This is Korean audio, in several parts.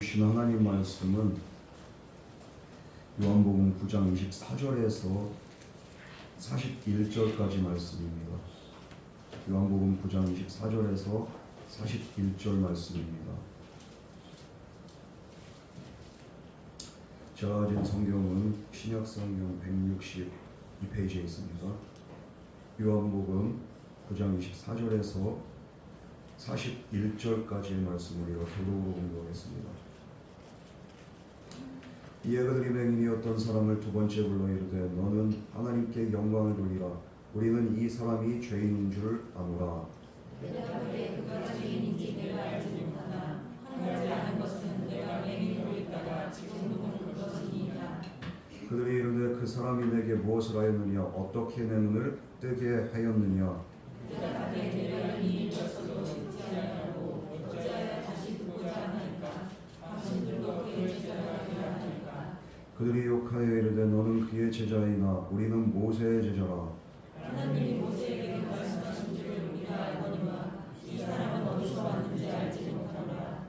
주신 하나님 말씀은 요한복음 9장 24절에서 41절까지 말씀입니다. 요한복음 9장 24절에서 41절 말씀입니다. 제가 가진 성경은 신약성경 162페이지에 있습니다. 요한복음 9장 24절에서 41절까지의 말씀을 이어 교독으로 공부하겠습니다. 이에 그들이 맹인이었던 사람을 두 번째 불러 이르되 너는 하나님께 영광을 돌리라. 우리는 이 사람이 죄인인 줄 아노라. 대답하되 그가 죄인인지 내가 알지 못하나 하늘을 아는 것은 내가 맹인으로 있다가 지금 눈을 그것이니이다. 그들이 이르되 그 사람이 내게 무엇을 하였느냐 어떻게 내 눈을 뜨게 하였느냐. 대답하되 내가 이미 벌써도 듣지 아니하고 어찌하여 다시 듣고자 하나이까. 당신들도 그의 제자가 되라 하니까. 그들이 욕하여 이르되 너는 그의 제자이나 우리는 모세의 제자라. 하나님이 모세에게 말씀하신 줄을 우리가 알거니와 이 사람은 어디서 왔는지 알지 못하노라.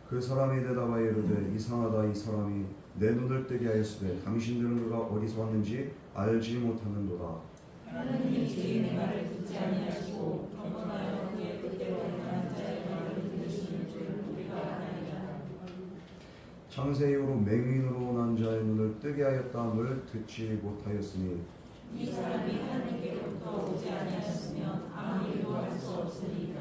그 사람이 대답하여 이르되 이상하다. 이 사람이 내 눈을 뜨게 하였으되 당신들은 그가 어디서 왔는지 알지 못하는도다. 하나님이 죄인의 말을 듣지 아니하시고 경건하여 그의 뜻대로 행하는 자의 말을 들으시는 줄 우리가 아나이다. 창세 이후로 맹인으로 난 자의 눈을 뜨게 하였다함을 듣지 못하였으니 이 사람이 하나님께로부터 오지 아니하셨으면 아무 일도 할 수 없으리이다.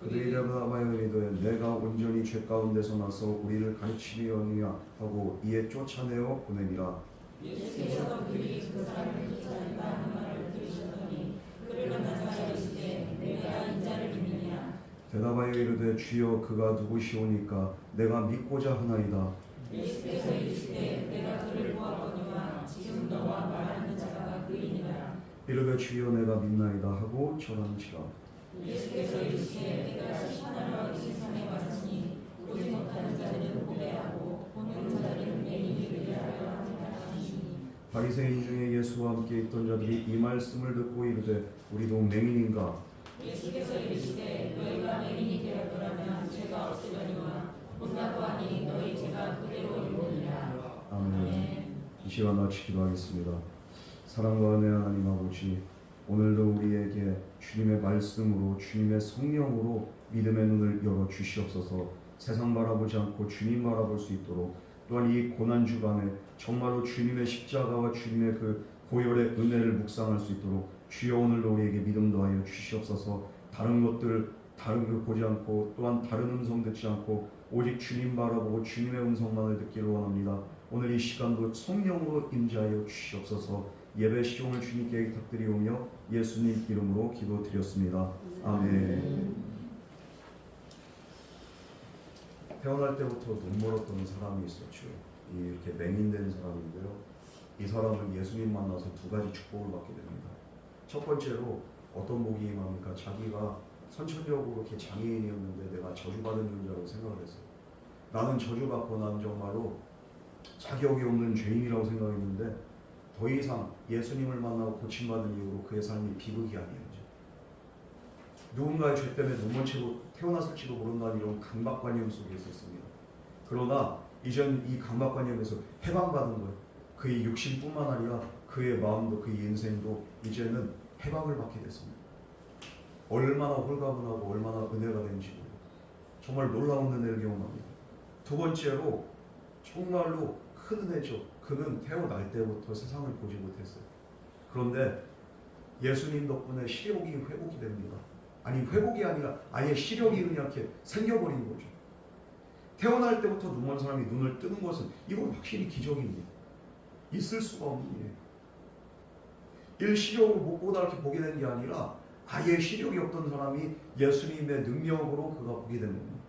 그들이 대답하여 이르되 내가 온전히 죄 가운데서 나서 우리를 가르치려느냐 하고 이에 쫓아내어 보내니라. 예수께서 그들이 그 사람을 쫓아낸다 하는 말을 들으셨더니 그를 만나사 이르시되 내가 인자를 믿느냐. 대답하여 이르되 주여 그가 누구시오니까 내가 믿고자 하나이다. 예수께서 이르시되 내가 그를 보았거니와 지금 너와 말하는 자가 그이니라. 이르되 주여 내가 믿나이다 하고 절하는지라. 예수께서 이르시되 내가 심판하러 이 세상에 왔으니 보지 못하는 자들은 보게 하고 보는 자들은 맹인이 되게 하려 함이라 하시니. 바리새인 중에 예수와 함께 있던 자들이 이 말씀을 듣고 이르되 우리도 맹인인가. 예수께서 이르시되 너희가 맹인이 되었더라면 죄가 없으려니와 본다고 하니 너희 죄가 그대로 이르리라. 아멘. 이 시간 마치 기도하겠습니다. 사랑과 은혜 하나님 아버지, 오늘도 우리에게 주님의 말씀으로 주님의 성령으로 믿음의 눈을 열어 주시옵소서. 세상 바라보지 않고 주님 바라볼 수 있도록, 또한 이 고난 주간에 정말로 주님의 십자가와 주님의 그 보혈의 은혜를 묵상할 수 있도록 주여 오늘도 우리에게 믿음 더하여 주시옵소서. 다른 것들 다른 걸 보지 않고 또한 다른 음성 듣지 않고 오직 주님 바라보고 주님의 음성만을 듣기를 원합니다. 오늘 이 시간도 성령으로 임재하여 주시옵소서. 예배 시종을 주님께 부탁드리오며 예수님 이름으로 기도드렸습니다. 아멘. 태어날 때부터 눈멀었던 사람이 있었죠. 이렇게 맹인된 사람인데요. 이 사람은 예수님 만나서 두 가지 축복을 받게 됩니다. 첫 번째로 어떤 복이 임합니까? 자기가 선천적으로 이렇게 장애인이었는데 내가 저주받은 존재라고 생각을 했어요. 나는 저주받고 난 정말로 자격이 없는 죄인이라고 생각했는데 더 이상 예수님을 만나고 고침받은 이후로 그의 삶이 비극이 아니에요. 누군가의 죄 때문에 눈먼 채로 태어났을지도 모른다는 이런 강박관념 속에 있었습니다. 그러나 이제는 이 강박관념에서 해방받은 거예요. 그의 육신뿐만 아니라 그의 마음도 그의 인생도 이제는 해방을 받게 됐습니다. 얼마나 홀가분하고 얼마나 은혜가 된지 모르겠어요. 정말 놀라운 은혜를 경험합니다. 두 번째로 정말로 큰 은혜죠. 그는 태어날 때부터 세상을 보지 못했어요. 그런데 예수님 덕분에 시력이 회복이 됩니다. 아니 회복이 아니라 아예 시력이 그냥 이렇게 생겨버린 거죠. 태어날 때부터 눈먼 사람이 눈을 뜨는 것은 이건 확실히 기적입니다. 있을 수가 없는 일이에요. 일시적으로 못 보다 이렇게 보게 된 게 아니라 아예 시력이 없던 사람이 예수님의 능력으로 그가 보게 된 겁니다.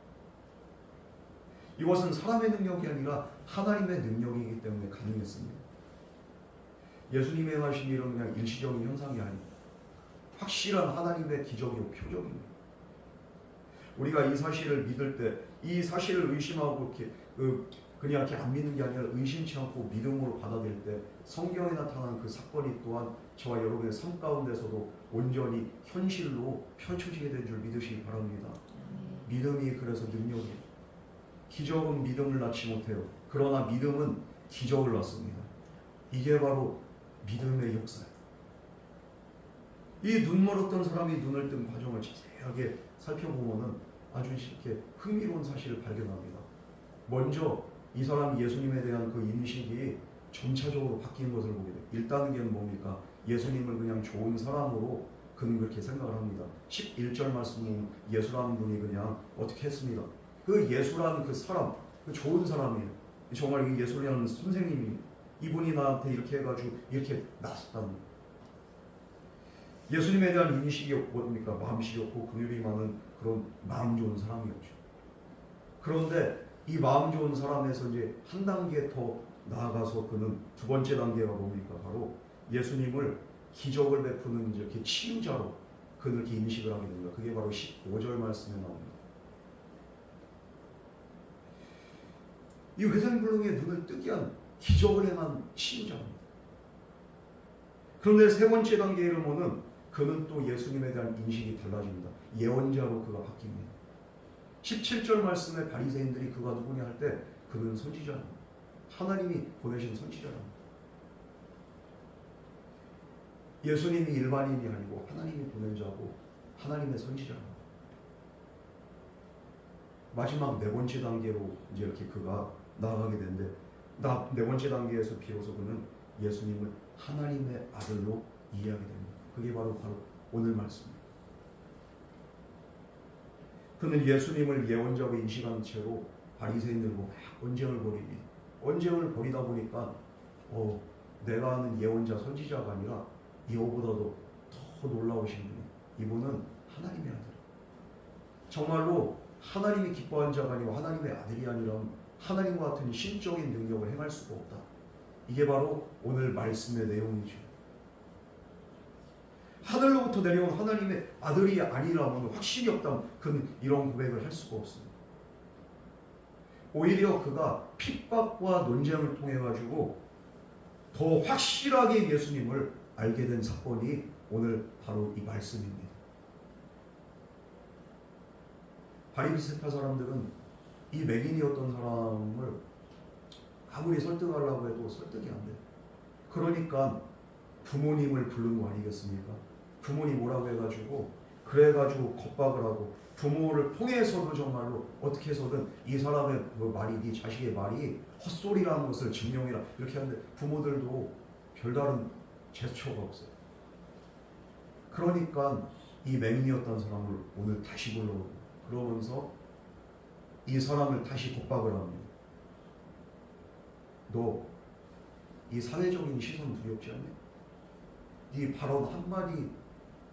이것은 사람의 능력이 아니라 하나님의 능력이기 때문에 가능했습니다. 예수님의 행하신 일은 그냥 일시적인 현상이 아닙니다. 확실한 하나님의 기적이고 표적입니다. 우리가 이 사실을 믿을 때, 이 사실을 의심하고 이렇게 그냥 이렇게 안 믿는 게 아니라 의심치 않고 믿음으로 받아들일 때 성경에 나타난 그 사건이 또한 저와 여러분의 삶 가운데서도 온전히 현실로 펼쳐지게 된 줄 믿으시기 바랍니다. 믿음이 그래서 능력이에요. 기적은 믿음을 낳지 못해요. 그러나 믿음은 기적을 낳습니다. 이게 바로 믿음의 역사예요. 이 눈멀었던 사람이 눈을 뜬 과정을 자세하게 살펴보면은 아주 이렇게 흥미로운 사실을 발견합니다. 먼저 이 사람이 예수님에 대한 그 인식이 점차적으로 바뀐 것을 보게 돼요. 1단계는 뭡니까? 예수님을 그냥 좋은 사람으로 그는 그렇게 생각을 합니다. 11절 말씀은 예수라는 분이 그냥 어떻게 했습니다. 그 예수라는 그 사람, 그 좋은 사람이에요. 정말 예수라는 선생님이 이분이 나한테 이렇게 해가지고 이렇게 나섰다는 거예요. 예수님에 대한 인식이 뭡니까? 마음씨였고 긍휼이 많은 그런 마음 좋은 사람이었죠. 그런데 이 마음 좋은 사람에서 이제 한 단계 더 나아가서 그는 두 번째 단계가 뭡니까? 바로 예수님을 기적을 베푸는 이렇게 치유자로 그는 이렇게 인식을 하게 됩니다. 그게 바로 15절 말씀에 나옵니다. 이 회생불능의 눈을 뜨게 한 기적을 행한 치유자입니다. 그런데 세 번째 단계에 이르면은 그는 또 예수님에 대한 인식이 달라집니다. 예언자로 그가 바뀝니다. 17절 말씀에 바리새인들이 그가 누구냐 할 때 그는 선지자입니다. 하나님이 보내신 선지자입니다. 예수님이 일반인이 아니고 하나님이 보낸 자고 하나님의 선지자입니다. 마지막 네 번째 단계로 이제 이렇게 그가 나아가게 되는데 네 번째 단계에서 비로소 그는 예수님을 하나님의 아들로 이해하게 됩니다. 그게 바로 오늘 말씀입니다. 그는 예수님을 예언자로 인식한 채로 바리새인들과 언쟁을 벌입니다. 언쟁을 벌이다 보니까 내가 아는 예언자 선지자가 아니라 이거보다도 더 놀라우신 분이 이분은 하나님의 아들. 정말로 하나님이 기뻐한 자가 아니고 하나님의 아들이 아니라 하나님과 같은 신적인 능력을 행할 수가 없다. 이게 바로 오늘 말씀의 내용이죠. 하늘로부터 내려온 하나님의 아들이 아니라면 확신이 없다면 그는 이런 고백을 할 수가 없습니다. 오히려 그가 핍박과 논쟁을 통해 가지고 더 확실하게 예수님을 알게 된 사건이 오늘 바로 이 말씀입니다. 바리새파 사람들은 이 맹인이었던 사람을 아무리 설득하려고 해도 설득이 안 돼요. 그러니까 부모님을 부른 거 아니겠습니까? 부모님 뭐라고 해가지고 그래가지고 겁박을 하고 부모를 통해서도 정말로 어떻게 해서든 이 사람의 말이 네 자식의 말이 헛소리라는 것을 증명해라 이렇게 하는데 부모들도 별다른 제스처가 없어요. 그러니까 이 맹인이었던 사람을 오늘 다시 불러오고 그러면서 이 사람을 다시 겁박을 합니다. 너 이 사회적인 시선 두렵지 않냐? 네 발언 한마디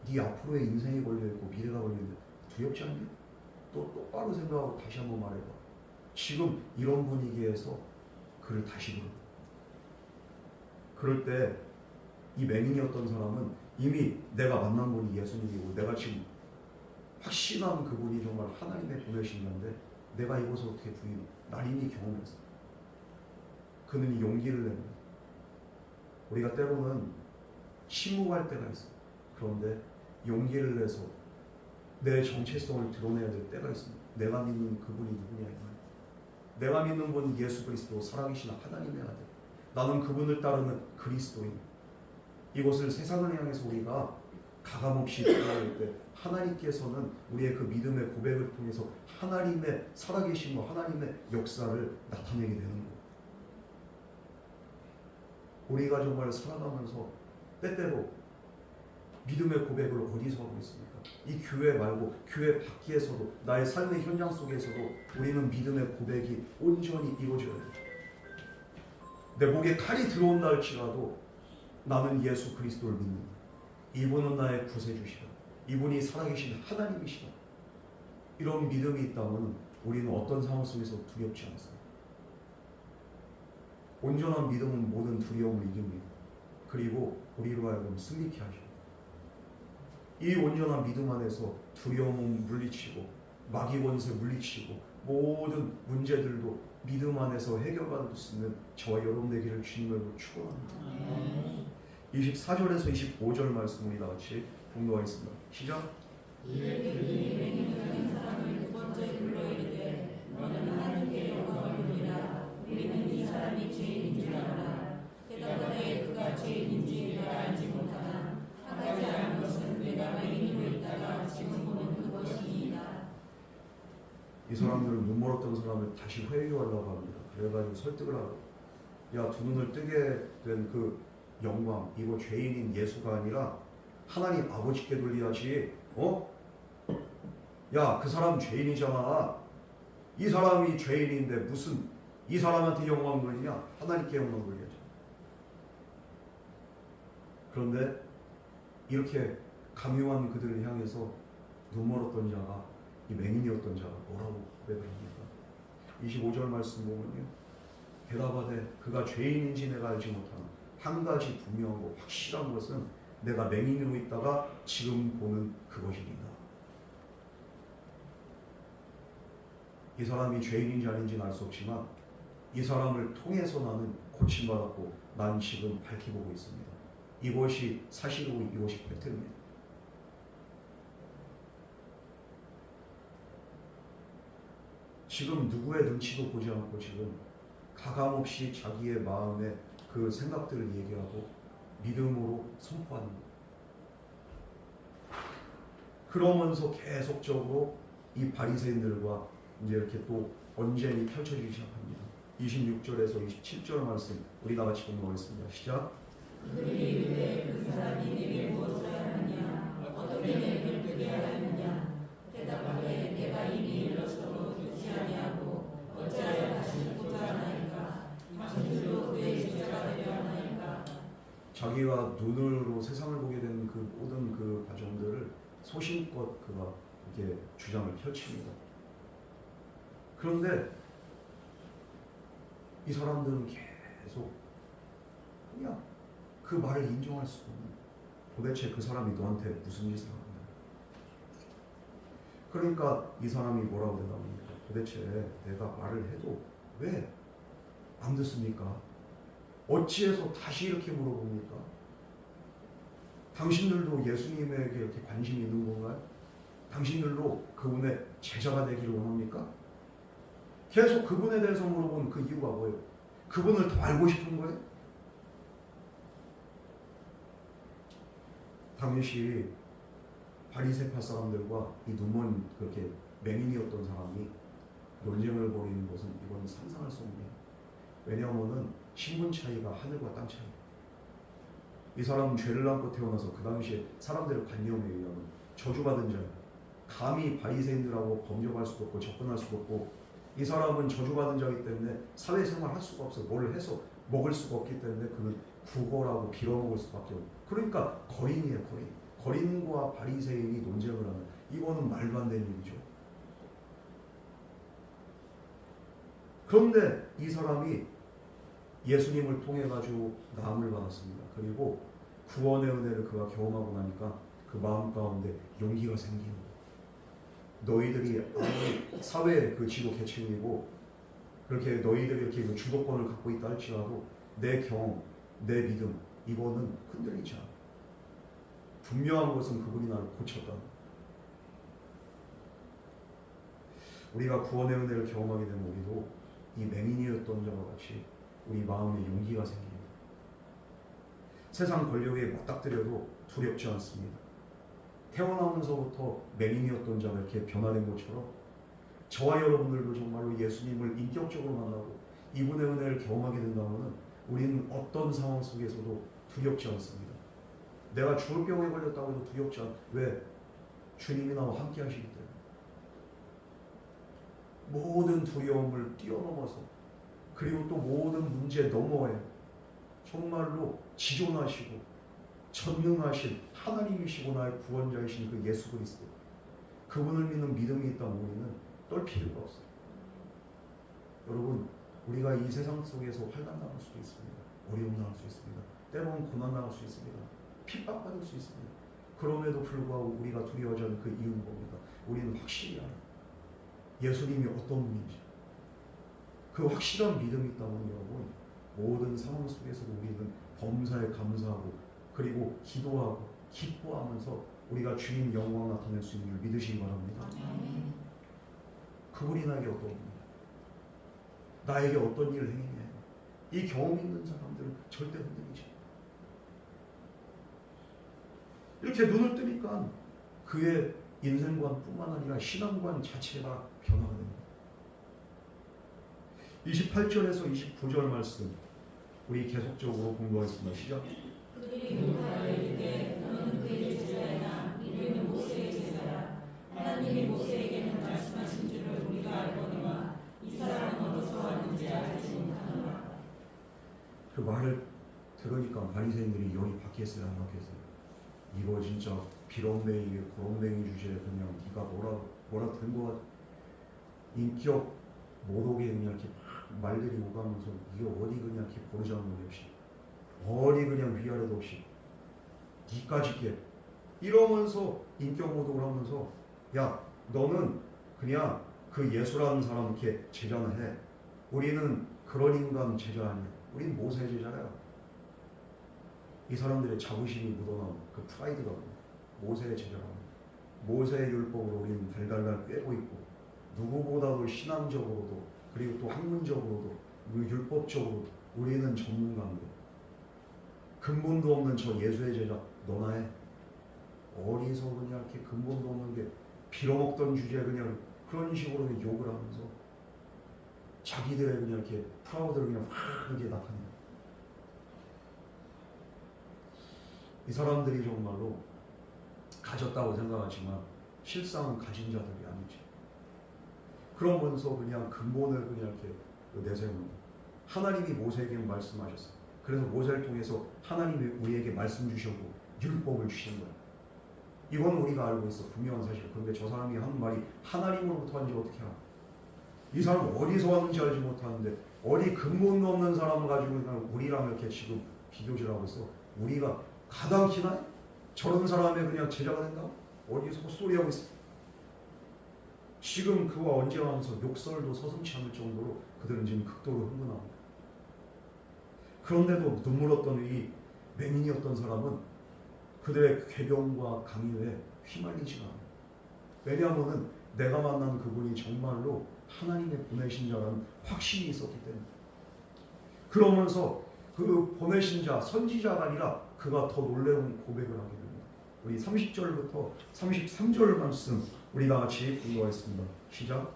네 앞으로의 인생이 걸려있고 미래가 걸려있는데 두렵지 않냐? 또 똑바로 생각하고 다시 한번 말해봐. 지금 이런 분위기에서 그를 다시 부르고 그럴 때 이 맹인이었던 사람은 이미 내가 만난 분이 예수님이고 내가 지금 확신한 그분이 정말 하나님의 보내신 자인데 내가 이것을 어떻게 부인 나린히 경험했어. 그는 용기를 냅니다. 우리가 때로는 침묵할 때가 있어. 그런데 용기를 내서 내 정체성을 드러내야 될 때가 있습니다. 내가 믿는 그분이 누구냐. 내가 믿는 분은 예수 그리스도 살아계신 하나님의 아들. 나는 그분을 따르는 그리스도인. 이것을 세상을 향해서 우리가 가감없이 드러낼 때 하나님께서는 우리의 그 믿음의 고백을 통해서 하나님의 살아계심과 하나님의 역사를 나타내게 되는 거예요. 우리가 정말 살아가면서 때때로 믿음의 고백을 어디서 하고 있습니까? 이 교회 말고 교회 밖에서도 나의 삶의 현장 속에서도 우리는 믿음의 고백이 온전히 이루어져야 돼요. 내 목에 칼이 들어온다 할지라도 나는 예수 그리스도를 믿는다. 이분은 나의 구세주시다. 이분이 살아계신 하나님이시다. 이런 믿음이 있다면 우리는 어떤 상황 속에서 두렵지 않습니다. 온전한 믿음은 모든 두려움을 이깁니다. 그리고 우리로 하여금 승리케 하십니다. 이 온전한 믿음 안에서 두려움은 물리치고 마귀 권세 물리치고 모든 문제들도 믿음 안에서 해결받을 수 있는 저와 여러분 되기를 주님으로 축원합니다. 24절에서 25절 말씀 우리 다 같이 공독하겠습니다. 시작. 이에 그들이 맹인을 가진 사람을 두 번째 불러 이르되 너는 하나님께 사람들은 눈 멀었던 사람을 다시 회유하려고 합니다. 그래가지고 설득을 하고, 야, 두 눈을 뜨게 된 그 영광, 이거 죄인인 예수가 아니라 하나님 아버지께 돌려야지. 야, 그 사람 죄인이잖아. 이 사람이 죄인인데 무슨 이 사람한테 영광 돌리냐? 하나님께 영광 돌려야지. 그런데 이렇게 강요한 그들을 향해서 눈 멀었던 자가, 이 맹인이었던 자가 뭐라고 고백을 합니까? 25절 말씀 보면요, 대답하되 그가 죄인인지 내가 알지 못하나 한 가지 분명하고 확실한 것은 내가 맹인으로 있다가 지금 보는 그것이니라. 이 사람이 죄인인지 아닌지는 알 수 없지만 이 사람을 통해서 나는 고침받았고 난 지금 밝히 보고 있습니다. 이것이 사실이고 이것이 팩트입니다. 지금 누구의 눈치도 보지 않고 지금 가감없이 자기의 마음에 그 생각들을 얘기하고 믿음으로 선포하는 것. 그러면서 계속적으로 이 바리새인들과 이제 이렇게 또 언쟁이 펼쳐지기 시작합니다. 26절에서 27절 말씀 우리 다 같이 공부하겠습니다. 시작. 그들이 이르되 그 사람이 내게 무엇을 하느냐 어떻게 내게 뜨게 하였느냐 대답하되 내가 이미 일렀어도 듣지 아니하고 어찌하여 다시 듣고자 하나이까 당신들도 그의 제자가 되려 하나이까. 자기가 눈으로 세상을 보게 된 그 모든 그 과정들을 소신껏 그가 이렇게 주장을 펼칩니다. 그런데 이 사람들은 계속 그냥 그 말을 인정할 수 없는, 도대체 그 사람이 너한테 무슨 짓을 하는 거야? 그러니까 이 사람이 뭐라고 대답합니까? 도대체 내가 말을 해도 왜 안 듣습니까? 어찌해서 다시 이렇게 물어봅니까? 당신들도 예수님에게 이렇게 관심이 있는 건가요? 당신들도 그분의 제자가 되기를 원합니까? 계속 그분에 대해서 물어보는 그 이유가 뭐예요? 그분을 더 알고 싶은 거예요? 당시 바리새파 사람들과 이 눈먼 그렇게 맹인이었던 사람이 논쟁을 벌이는 것은 이건 상상할 수 없네요. 왜냐하면은 신분 차이가 하늘과 땅 차이. 이 사람은 죄를 안고 태어나서 그 당시에 사람들의 관념에 의하면 저주받은 자예요. 감히 바리새인들하고 범접할 수도 없고 접근할 수도 없고, 이 사람은 저주받은 자이기 때문에 사회생활 할 수가 없어요. 뭘 해서 먹을 수가 없기 때문에 그는 구걸하고 빌어먹을 수밖에 없어요. 그러니까 거린이에요. 거린. 거린과 바리새인이 논쟁을 하는, 이거는 말도 안 되는 일이죠. 그런데 이 사람이 예수님을 통해 가지고 나음을 받았습니다. 그리고 구원의 은혜를 그가 경험하고 나니까 그 마음 가운데 용기가 생기는 거예요. 너희들이 아무리 사회 그 지도 계층이고 그렇게 너희들이 이렇게 그 주도권을 갖고 있다 할지라도 내 경험, 내 믿음, 이거는 흔들리지 않아. 분명한 것은 그분이 나를 고쳤다. 우리가 구원의 은혜를 경험하게 되면 우리도 이 맹인이었던 자와 같이 우리 마음에 용기가 생깁니다. 세상 권력에 맞닥뜨려도 두렵지 않습니다. 태어나면서부터 맹인이었던 자가 이렇게 변화된 것처럼 저와 여러분들도 정말로 예수님을 인격적으로 만나고 이분의 은혜를 경험하게 된다면 우리는 어떤 상황 속에서도 두렵지 않습니다. 내가 죽을 병에 걸렸다고 해도 두렵지 않아. 왜? 주님이 나와 함께 하시기 때문에. 모든 두려움을 뛰어넘어서, 그리고 또 모든 문제 너머에 정말로 지존하시고 전능하신 하나님이시고 나의 구원자이신 그 예수 그리스도, 그분을 믿는 믿음이 있다면 우리는 떨 필요가 없어요. 여러분, 우리가 이 세상 속에서 환난 당할 수도 있습니다. 어려움 당할 수 있습니다. 때로는 고난 당할 수 있습니다. 핍박받을 수 있습니다. 그럼에도 불구하고 우리가 두려워하지 않는 그 이유는 뭡니까? 우리는 확실히 알아요. 예수님이 어떤 분인지. 그 확실한 믿음이 있다면 여러분, 모든 상황 속에서도 우리는 범사에 감사하고 그리고 기도하고 기뻐하면서 우리가 주님 영광 나타낼 수 있는 줄 믿으시기 바랍니다. 그분이 나에게 어떤 분이냐, 나에게 어떤 일을 행했냐, 이 경험 있는 사람들은 절대 흔들리지 않아요. 이렇게 눈을 뜨니까 그의 인생관뿐만 아니라 신앙관 자체가 변화가 됩니다. 28절에서 29절 말씀 우리 계속적으로 공부하겠습니다. 시작. 그들이 욕하여 이르되 너는 그의 제자야 이르는 모세의 제자야. 하나님이 모세에게는 말씀하신 줄을 우리가 알거니와 이 사람은 어디서 왔는지 알지 못하노라. 그 말을 들으니까 바리새인들이 열이 받겠어요, 안 받겠어요? 이거 진짜 비렁뱅이 고렁뱅이 주제에 그냥 네가 뭐라 된 거 같아. 인격 못 오게 그냥 이렇게 말들이 오가면서 이게 어디 그냥 이렇게 보르장머리 없이 어디 그냥 위아래도 없이 니까지 깨 이러면서 인격 모독을 하면서 야 너는 그냥 그 예수라는 사람 이렇게 제자는 해. 우리는 그런 인간 제자 아니야. 우린 모세 제자야. 이 사람들의 자부심이 묻어나온 그 프라이드가 모세의 제자라고. 모세의 율법으로 우리는 달달달 꿰고 있고 누구보다도 신앙적으로도 그리고 또 학문적으로도 율법적으로도 우리는 전문가인데 근본도 없는 저 예수의 제자 너나 해. 어디서 그냥 이렇게 근본도 없는 게 빌어먹던 주제에 그냥 그런 식으로 욕을 하면서 자기들의 그냥 이렇게 프라우드를 그냥 확 이렇게 나타내요. 이 사람들이 정말로 가졌다고 생각하지만 실상은 가진 자들이 아니지. 그러면서 그냥 근본을 그냥 이렇게 내세우는 거예요. 하나님이 모세에게 말씀하셨어요. 그래서 모세를 통해서 하나님이 우리에게 말씀 주셨고 율법을 주신 거예요. 이건 우리가 알고 있어. 분명한 사실. 그런데 저 사람이 한 말이 하나님으로부터 한지 어떻게 알아? 이 사람 어디서 왔는지 알지 못하는데 어디 근본도 없는 사람을 가지고 그냥 우리랑 이렇게 지금 비교질하고 있어. 우리가 가당키나 저런 사람의 그냥 제자가 된다고? 어디서 헛소리하고 있어. 지금 그와 언쟁하면서 욕설도 서슴지 않을 정도로 그들은 지금 극도로 흥분합니다. 그런데도 눈물 없던 이 맹인이었던 사람은 그들의 궤변과 강요에 휘말리지가 않아요. 왜냐하면 내가 만난 그분이 정말로 하나님의 보내신 자라는 확신이 있었기 때문에. 그러면서 그 보내신 자, 선지자가 아니라 그가 더 놀라운 고백을 하게 됩니다. 우리 30절부터 33절 말씀 우리 다 같이 공부하겠습니다. 시작.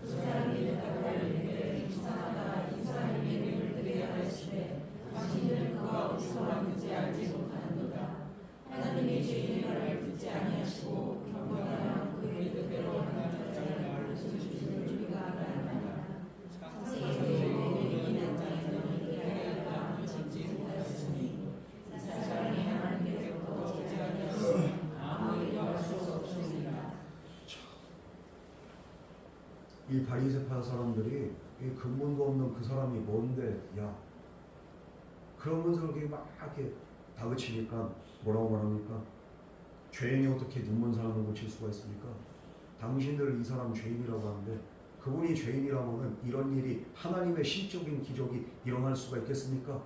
그 사람이 대답하여 이르되 이상하다. 이 사람이 이름을 드리게 하시되 당신들은 그가 어디서 왔는지 알지 못하는도다. 하나님이 죄인이라를 듣지 아니하시고 경건하여 그의 뜻대로 하나님 자를 알려주시는 우리가 알아야. 창세기에서 유대인이 난 땅에 너를 있게 하였다. 믿지 못하였으니 이 사람이 하나님께로부터 오지 아니하시니 아무 일도 할 수 없습니다. 이 바리새파 사람들이 이 근본도 없는 그 사람이 뭔데 야 그러면서 이렇게 막 이렇게 다그치니까 뭐라고 말합니까? 죄인이 어떻게 눈먼 사람을 고칠 수가 있습니까? 당신들 이 사람 죄인이라고 하는데 그분이 죄인이라면 이런 일이 하나님의 신적인 기적이 일어날 수가 있겠습니까?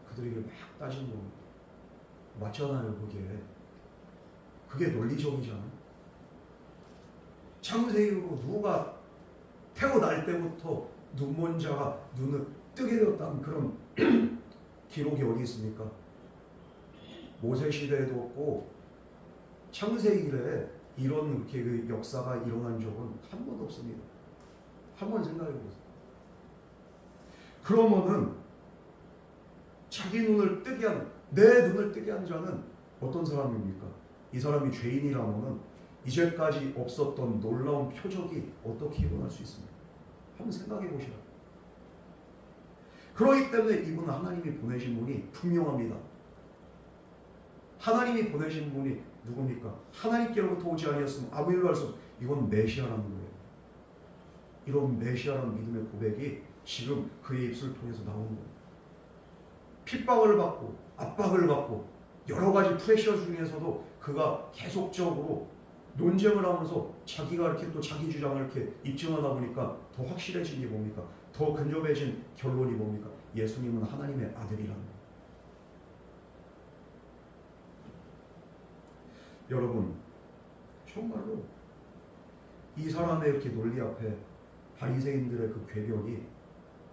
그들에게 막 따지는 겁니다. 맞잖아요. 그게 논리적이잖아요. 창세기로 누가 태어날 때부터 눈먼 자가 눈을 뜨게 되었다는 그런 기록이 어디 있습니까? 모세 시대에도 없고 창세기 이래 이런 이렇게 그 역사가 일어난 적은 한 번도 없습니다. 한번 생각해 보세요. 그러면은 자기 눈을 뜨게 한, 내 눈을 뜨게 한 자는 어떤 사람입니까? 이 사람이 죄인이라면은 이제까지 없었던 놀라운 표적이 어떻게 일어날 수 있습니까? 한번 생각해 보시라. 그렇기 때문에 이분은 하나님이 보내신 분이 분명합니다. 하나님이 보내신 분이 누굽니까? 하나님께로부터 오지 아니었으면 아무 일도 할 수 없어. 이건 메시아라는 거예요. 이런 메시아라는 믿음의 고백이 지금 그의 입술을 통해서 나오는 거예요. 핍박을 받고 압박을 받고 여러 가지 프레셔 중에서도 그가 계속적으로 논쟁을 하면서 자기가 이렇게 또 자기 주장을 이렇게 입증하다 보니까 더 확실해진 게 뭡니까? 더 근접해진 결론이 뭡니까? 예수님은 하나님의 아들이라는 거예요. 여러분 정말로 이 사람의 이렇게 논리 앞에 바리새인들의 그 궤변이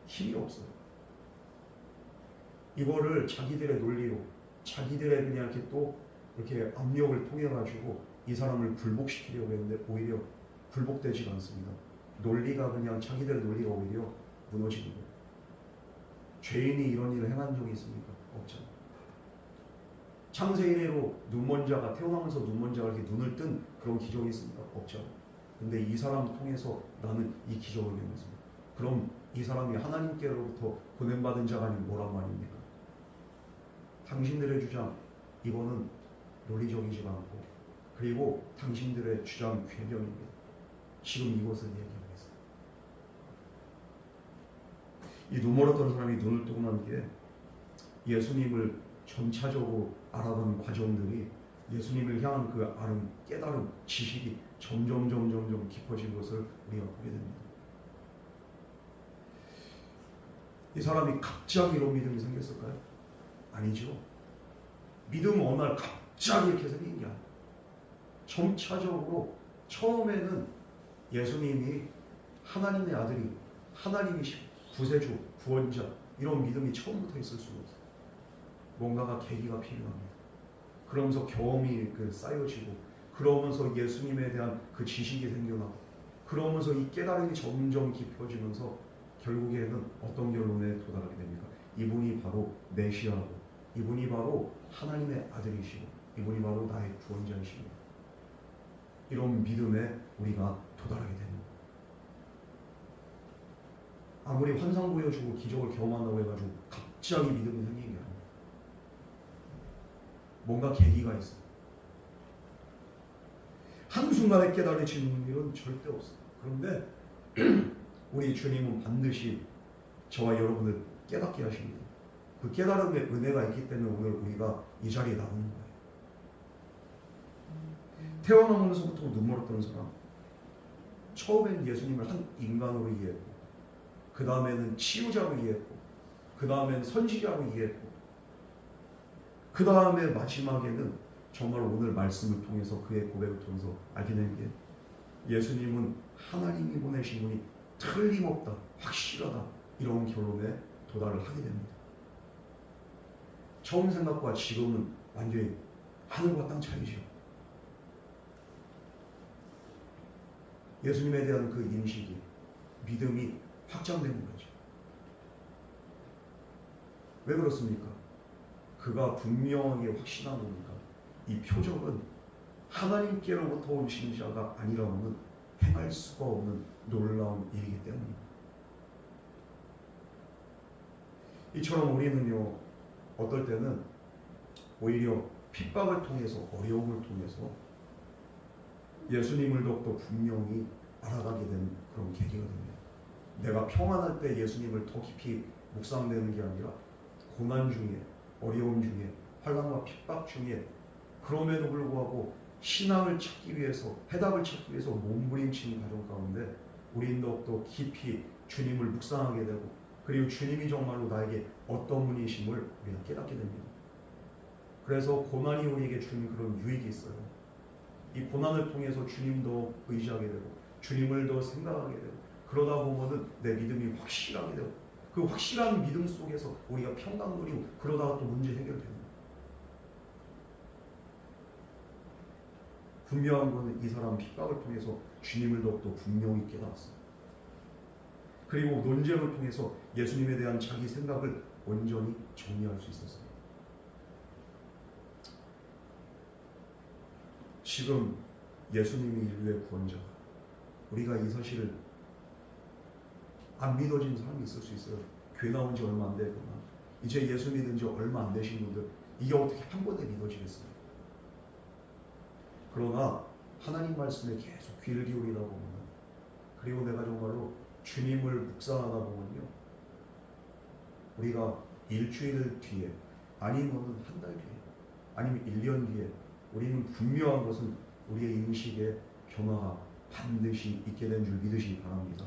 힘이 없어요. 이거를 자기들의 논리로 자기들의 그냥 이렇게 또 이렇게 압력을 통해 가지고 이 사람을 굴복시키려고 했는데 오히려 굴복되지가 않습니다. 논리가 그냥 자기들의 논리가 오히려 무너지는 거예요. 죄인이 이런 일을 행한 적이 있습니까? 없잖아요. 창세 이래로 눈먼 자가 태어나면서 눈먼 자가 이렇게 눈을 뜬 그런 기적이 있습니까? 없죠. 근데 이 사람 통해서 나는 이 기적을 경험했습니다. 그럼 이 사람이 하나님께로부터 보냄받은 자가 아닌 뭐란 말입니까? 당신들의 주장 이거는 논리적이지 않고 그리고 당신들의 주장 궤변입니다. 지금 이것을 얘기하고 있어요. 이 눈멀었던 사람이 눈을 뜨고 난 뒤에 예수님을 점차적으로 알아가는 과정들이 예수님을 향한 그 아름, 깨달음, 지식이 점점 깊어진 것을 우리가 보게 됩니다. 이 사람이 갑자기 이런 믿음이 생겼을까요? 아니죠. 믿음은 어느 날 갑자기 이렇게 생긴 게 아니에요. 점차적으로 처음에는 예수님이 하나님의 아들이 하나님이신 구세주, 구원자 이런 믿음이 처음부터 있을 수가 없어요. 뭔가가 계기가 필요합니다. 그러면서 경험이 쌓여지고 그러면서 예수님에 대한 그 지식이 생겨나고 그러면서 이 깨달음이 점점 깊어지면서 결국에는 어떤 결론에 도달하게 됩니까? 이분이 바로 메시아고 이분이 바로 하나님의 아들이시고 이분이 바로 나의 구원자이시고 이런 믿음에 우리가 도달하게 됩니다. 아무리 환상 보여주고 기적을 경험한다고 해가지고 갑자기 믿음이 생기는 게 아닙니다. 뭔가 계기가 있어요. 한순간에 깨달아지는 일은 절대 없어요. 그런데 우리 주님은 반드시 저와 여러분을 깨닫게 하십니다. 그 깨달음의 은혜가 있기 때문에 오늘 우리가 이 자리에 나오는 거예요. 태어나면서부터 눈멀었던 사람, 처음에는 예수님을 한 인간으로 이해했고 그 다음에는 치유자로 이해했고 그 다음에는 선지자로 이해했고 그 다음에 마지막에는 정말 오늘 말씀을 통해서 그의 고백을 통해서 알게 된 게 예수님은 하나님이 보내신 분이 틀림없다, 확실하다 이런 결론에 도달을 하게 됩니다. 처음 생각과 지금은 완전히 하늘과 땅 차이죠. 예수님에 대한 그 인식이, 믿음이 확장되는 거죠. 왜 그렇습니까? 그가 분명하게 확신한 거니까 이 표적은 하나님께로부터 온 신자가 아니라고는 행할 수가 없는 놀라운 일이기 때문입니다. 이처럼 우리는요 어떨 때는 오히려 핍박을 통해서 어려움을 통해서 예수님을 더욱더 분명히 알아가게 되는 그런 계기가 됩니다. 내가 평안할 때 예수님을 더 깊이 묵상되는 게 아니라 고난 중에 어려움 중에 환난과 핍박 중에 그럼에도 불구하고 신앙을 찾기 위해서 해답을 찾기 위해서 몸부림치는 과정 가운데 우리는 더욱더 깊이 주님을 묵상하게 되고 그리고 주님이 정말로 나에게 어떤 분이심을 우리가 깨닫게 됩니다. 그래서 고난이 우리에게 주는 그런 유익이 있어요. 이 고난을 통해서 주님도 의지하게 되고 주님을 더 생각하게 되고 그러다 보면은 내 믿음이 확실하게 되고 그 확실한 믿음 속에서 우리가 평강 누리고 그러다가 또 문제 해결됩니다. 분명한 것은 이 사람 핍박을 통해서 주님을 더욱더 분명히 깨달았어요. 그리고 논쟁을 통해서 예수님에 대한 자기 생각을 온전히 정리할 수 있었어요. 지금 예수님이 인류의 구원자가 우리가 이 사실을 안 믿어진 사람이 있을 수 있어요. 교회 나온 지 얼마 안 되거나 이제 예수 믿은 지 얼마 안 되신 분들 이게 어떻게 한 번에 믿어지겠어요? 그러나 하나님 말씀에 계속 귀를 기울이다 보면 그리고 내가 정말로 주님을 묵상하다 보면요 우리가 일주일 뒤에 아니면 한 달 뒤에 아니면 1년 뒤에 우리는 분명한 것은 우리의 인식의 변화가 반드시 있게 된 줄 믿으시기 바랍니다.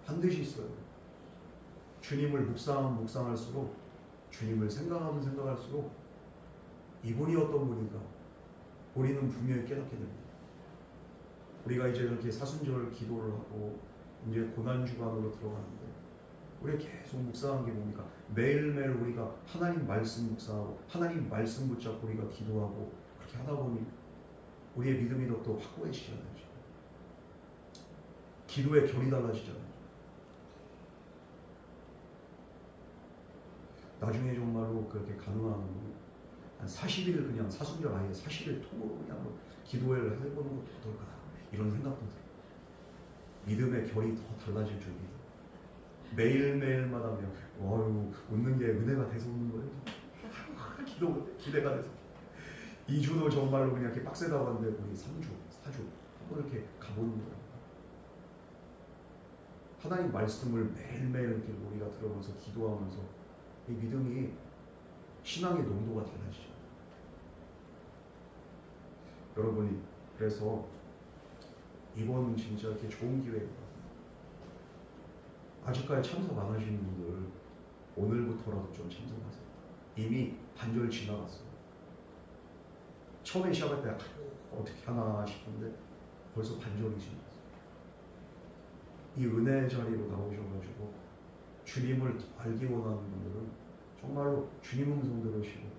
반드시 있어요. 주님을 묵상할수록 주님을 생각하면 생각할수록 이분이 어떤 분인가 우리는 분명히 깨닫게 됩니다. 우리가 이제 이렇게 사순절 기도를 하고 이제 고난주간으로 들어가는데 우리가 계속 묵상한 게 뭡니까? 매일매일 우리가 하나님 말씀 묵상하고 하나님 말씀 붙잡고 우리가 기도하고 그렇게 하다 보니 우리의 믿음이 더욱더 확고해지잖아요. 기도의 결이 달라지잖아요. 나중에 정말로 그렇게 가능한 한 40일 그냥 사순절 아예 40일 통으로 그냥 기도회를 해보는 것도 어떨까 이런 생각도 들어요. 믿음의 결이 더 달라질 줄 믿어요. 매일매일마다 그냥 어휴 웃는 게 은혜가 돼서 웃는 거예요. 기대가 돼서 2주도 정말로 그냥 이렇게 빡세다고 하는데 우리 3주, 4주 한번 이렇게 가보는 거예요. 하나님 말씀을 매일매일 이렇게 우리가 들어보면서 기도하면서 이 믿음이 신앙의 농도가 달라지죠. 여러분이 그래서 이번 진짜 이렇게 좋은 기회입니다. 아직까지 참석 안 하시는 분들 오늘부터라도 좀 참석하세요. 이미 반절 지나갔어요. 처음에 시작할 때 어떻게 하나 싶은데 벌써 반절이 지났어요. 이 은혜 자리로 나오셔가지고 주님을 더 알기 원하는 분들은 정말로 주님 음성 들으시고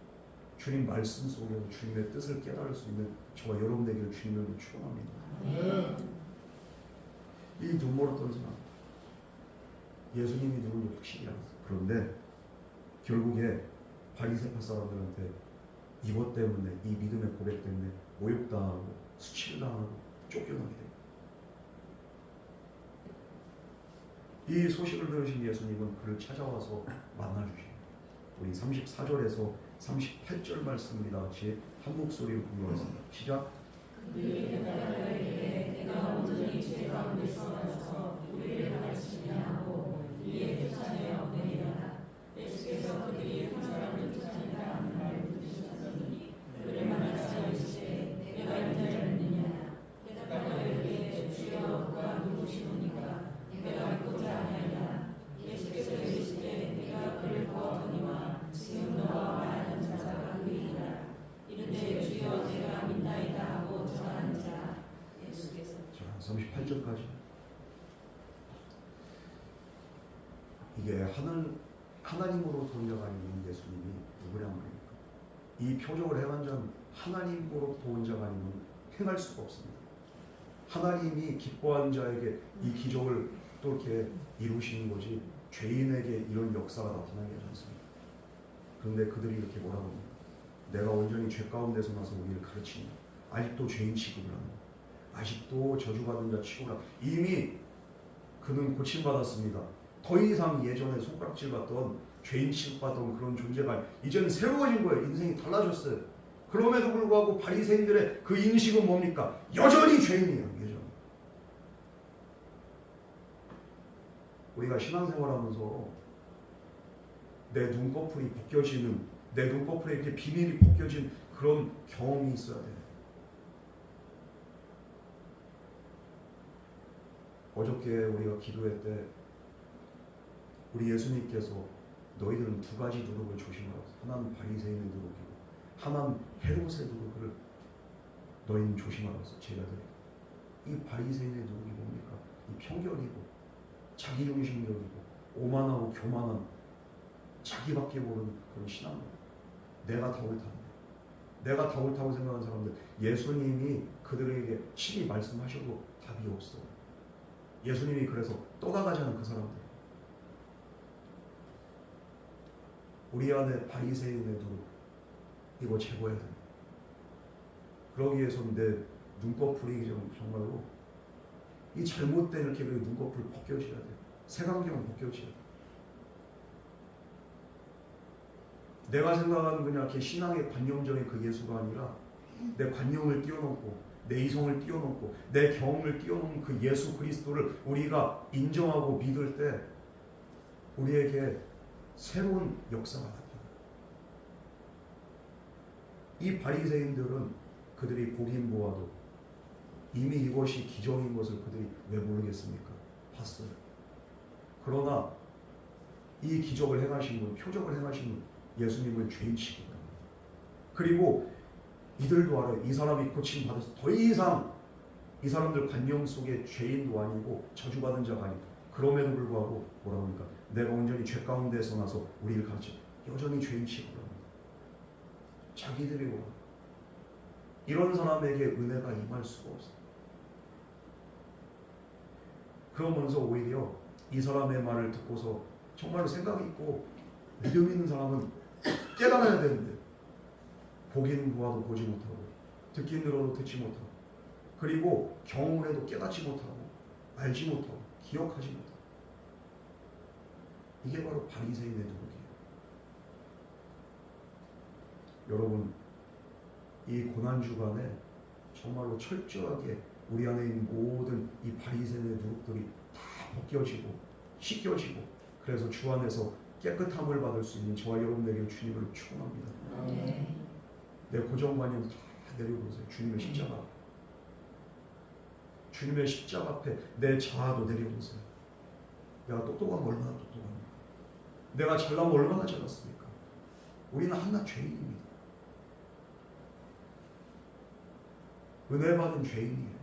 주님 말씀 속에서 주님의 뜻을 깨달을 수 있는 저와 여러분 되기를 주님을 축원합니다. 이 눈물 어떤 사람 예수님이 누군지 확실히 알았어요. 그런데 결국에 바리새파 사람들한테 이것 때문에 이 믿음의 고백 때문에 모욕당하고 수치를 당하고 쫓겨나게 됩니다. 이 소식을 들으신 예수님은 그를 찾아와서 만나주십니다. 우리 34절에서 38절 말씀입니다. 같이 한 목소리로 공유하겠습니다. 시작. 내가 온전히 죄 가운데서 나서 우리를 가르치냐 하고 이에 쫓아내어 보내리라. 예수께서 그들이 한 사람을 쫓아낸다 하는 말을 들으셨더니 그를 만나서 이르시되 내가 인자를 믿느냐. 대답하여 주여 그가 누구시오니까 내가 믿고자 하나이다. 예수께서 이르시되 내가 그를 보았거니와 지금 너와 말하는 자가 그이니라. 이르되 주여 내가 믿나이다 하고 전하는 자. 예수께서 38절까지 이게 하나님으로 동정하는 예수님이 누구냐 말입니까? 이 표적을 행한 자는 하나님으로부터 온 자가 아니면 행할 수가 없습니다. 하나님이 기뻐한 자에게 이 기적을 또 이렇게 이루시는 거지 죄인에게 이런 역사가 나타나게 하지 않습니다. 그런데 그들이 이렇게 뭐라고 합니까? 내가 온전히 죄 가운데서 나서 우리를 가르치니 아직도 죄인 취급을 하는, 아직도 저주받은 자 취급을 하는. 이미 그는 고침받았습니다. 더 이상 예전에 손가락질 받던 죄인 취급받던 그런 존재가 이제는 새로워진 거예요. 인생이 달라졌어요. 그럼에도 불구하고 바리새인들의 그 인식은 뭡니까? 여전히 죄인이에요. 여전히. 우리가 신앙생활하면서 내 눈꺼풀이 벗겨지는, 내 눈꺼풀에 이렇게 비밀이 벗겨진 그런 경험이 있어야 돼요. 어저께 우리가 기도회 때 우리 예수님께서 너희들은 두 가지 누룩을 조심하라. 하나는 바리새인의 누룩이고 하나는 헤롯의 누룩을 너희는 조심하라서 제자들이. 이 바리새인의 누룩이 뭡니까? 이 편견이고 자기중심적이고 오만하고 교만한 자기밖에 모르는 그런 신앙. 내가 다 옳다. 내가 다 옳다고 생각하는 사람들, 예수님이 그들에게 친히 말씀하셔도 답이 없어. 예수님이 그래서 떠나가자는 그 사람들. 우리 안에 바리새인의 누룩 이거 제거해야 됩니다. 그러기 위해서는 내 눈꺼풀이 정말로 이 잘못된 이렇게 눈꺼풀 벗겨져야 돼요. 색안경 벗겨져야 돼요. 내가 생각하는 그냥 이렇게 신앙의 관념적인 그 예수가 아니라 내 관념을 뛰어넘고 내 이성을 뛰어넘고 내 경험을 뛰어넘는 그 예수 그리스도를 우리가 인정하고 믿을 때 우리에게 새로운 역사가 나타나요. 이 바리새인들은 그들이 보긴 보아도 이미 이것이 기적인 것을 그들이 왜 모르겠습니까? 봤어요. 그러나 이 기적을 행하신 분, 표적을 행하신 분, 예수님을 죄인 취급합니다. 그리고 이들도 알아요. 이 사람이 고침 받아서 더 이상 이 사람들 관념 속에 죄인도 아니고 저주받은 자가 아니고, 그럼에도 불구하고 뭐라고 합니까? 내가 온전히 죄 가운데서 나서 우리를 가르쳐 여전히 죄인 취급을 합니다. 자기들이 뭐 이런 사람에게 은혜가 임할 수가 없어요. 그러면서 오히려 이 사람의 말을 듣고서 정말로 생각이 있고 믿음 있는 사람은 깨달아야 되는데 보기는 보아도 보지 못하고 듣기는 들어도 듣지 못하고 그리고 경험을 해도 깨닫지 못하고 알지 못하고 기억하지 못하고 이게 바로 바리새인의 도덕이에요. 여러분 이 고난주간에 정말로 철저하게 우리 안에 있는 모든 이 바리새인의 누룩들이 다 벗겨지고 씻겨지고 그래서 주 안에서 깨끗함을 받을 수 있는 저와 여러분에게 주님을 축원합니다. 내 고정관념 다 내려놓으세요. 주님의 십자가 앞에. 주님의 십자가 앞에 내 자아도 내려놓으세요. 내가 똑똑하면 얼마나 똑똑합니까? 내가 잘나면 얼마나 잘났습니까? 우리는 한낱 죄인입니다. 은혜 받은 죄인이에요.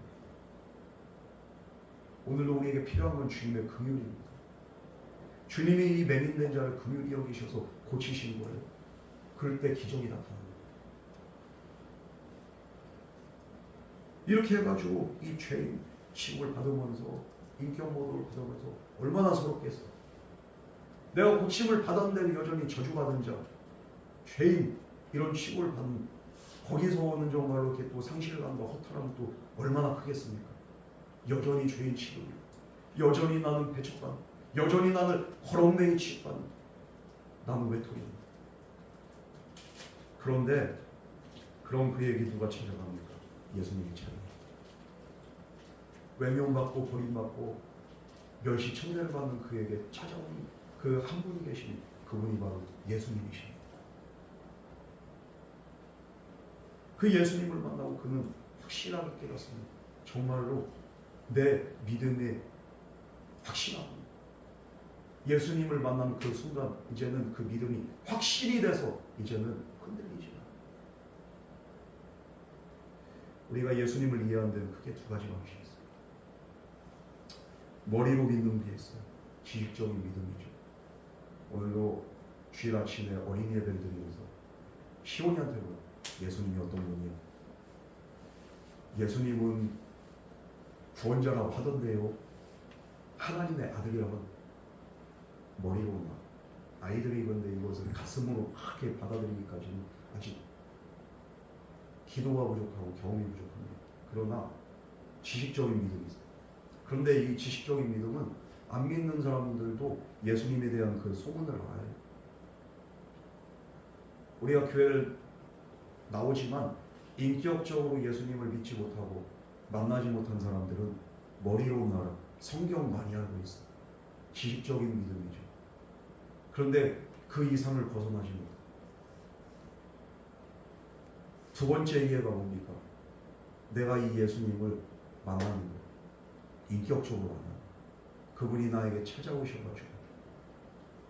오늘도 우리에게 필요한 건 주님의 긍휼입니다. 주님이 이 맹인된 자를 긍휼히 여기셔서 고치신 거예요. 그럴 때 기적이 나타납니다. 이렇게 해가지고 이 죄인 취급을 받으면서 인격 모독을 받으면서 얼마나 서럽겠어. 내가 고침을 받았는데 여전히 저주받은 자, 죄인 이런 취급을 받는 거기서 오는 정말로 이렇게 또 상실감과 허탈함은 또 얼마나 크겠습니까? 여전히 죄인 취급을, 여전히 나는 배척받는, 여전히 나는 거렁뱅이 취급받는, 나는 외톨이입니다. 그런데 그런 그에게 누가 찾아갑니까? 예수님이 찾아갑니다. 외면받고 버림받고 멸시 천대를 받는 그에게 찾아온 그 한 분이 계신 그분이 바로 예수님이십니다. 그 예수님을 만나고 그는 확실하게 깨닫습니다. 정말로 내 믿음의 확신합니다. 예수님을 만난 그 순간 이제는 그 믿음이 확신이 돼서 이제는 흔들리지 않아요. 우리가 예수님을 이해하는 데는 크게 두 가지 방식이 있어요. 머리로 믿는 게 있어요. 지식적인 믿음이죠. 오늘도 주일 아침에 어린이 예배를 드리면서 시온이한테 물어요. 예수님이 어떤 분이에요? 예수님은 구원자라고 하던데요. 하나님의 아들이라면 머리로만 아이들이 그런데 이것을 가슴으로 크게 받아들이기까지는 아직 기도가 부족하고 경험이 부족합니다. 그러나 지식적인 믿음이 있어요. 그런데 이 지식적인 믿음은 안 믿는 사람들도 예수님에 대한 그 소문을 알아요. 우리가 교회를 나오지만 인격적으로 예수님을 믿지 못하고 만나지 못한 사람들은 머리로는 알아. 성경 많이 알고 있어. 지식적인 믿음이죠. 그런데 그 이상을 벗어나지 못해. 두 번째 이해가 뭡니까? 내가 이 예수님을 만나는 거예요. 인격적으로 만나는 거예요. 그분이 나에게 찾아오셔가지고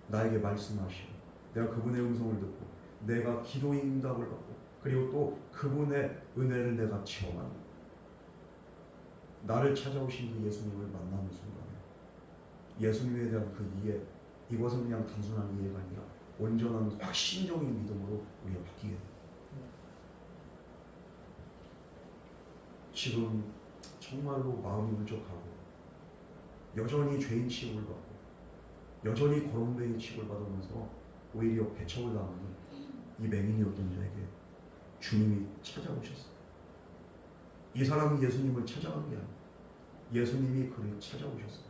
나에게 말씀하시고 내가 그분의 음성을 듣고 내가 기도의 응답을 받고 그리고 또 그분의 은혜를 내가 체험하는 거예요. 나를 찾아오신 그 예수님을 만나는 순간에 예수님에 대한 그 이해, 이것은 그냥 단순한 이해가 아니라 온전한 확신적인 믿음으로 우리가 바뀌게 돼요. 지금 정말로 마음이 울적하고 여전히 죄인 취급을 받고 여전히 거렁뱅이 취급을 받으면서 오히려 배척을 당하는 이 맹인이었던 자에게 주님이 찾아오셨어요. 이 사람이 예수님을 찾아간 게 아니에요. 예수님이 그를 찾아오셨어요.